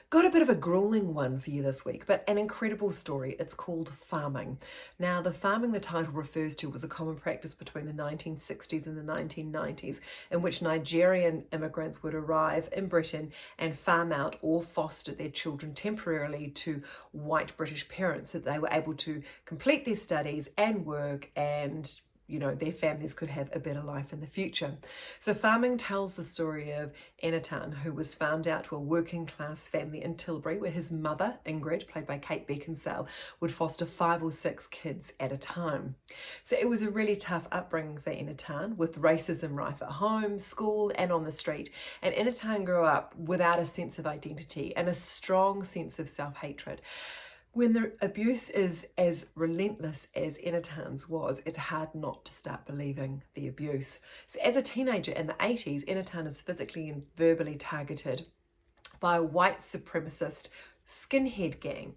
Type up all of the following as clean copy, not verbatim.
Got a bit of a grueling one for you this week, but an incredible story. It's called farming. Now, the farming the title refers to was a common practice between the 1960s and the 1990s, in which Nigerian immigrants would arrive in Britain and farm out or foster their children temporarily to white British parents so that they were able to complete their studies and work and their families could have a better life in the future. So farming tells the story of Enatan, who was farmed out to a working class family in Tilbury, where his mother, Ingrid, played by Kate Beckinsale, would foster 5 or 6 kids at a time. So it was a really tough upbringing for Enatan, with racism rife at home, school, and on the street. And Enatan grew up without a sense of identity and a strong sense of self-hatred. When the abuse is as relentless as Enatan's was, it's hard not to start believing the abuse. So as a teenager in the 80s, Enatan is physically and verbally targeted by a white supremacist skinhead gang.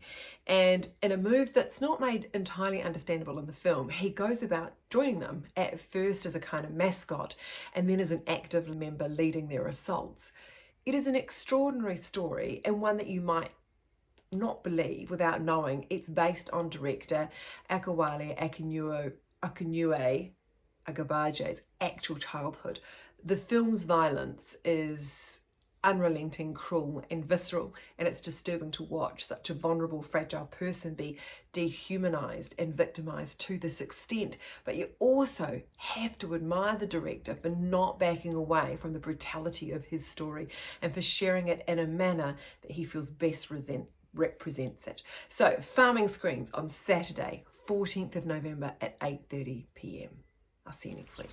And in a move that's not made entirely understandable in the film, he goes about joining them, at first as a kind of mascot and then as an active member leading their assaults. It is an extraordinary story, and one that you might not believe without knowing. It's based on director Adewale Akinnuoye-Agbaje's actual childhood. The film's violence is unrelenting, cruel and visceral, and it's disturbing to watch such a vulnerable, fragile person be dehumanized and victimized to this extent. But you also have to admire the director for not backing away from the brutality of his story and for sharing it in a manner that he feels best represents it. So farming screens on Saturday, 14th of November at 8:30 p.m. I'll see you next week.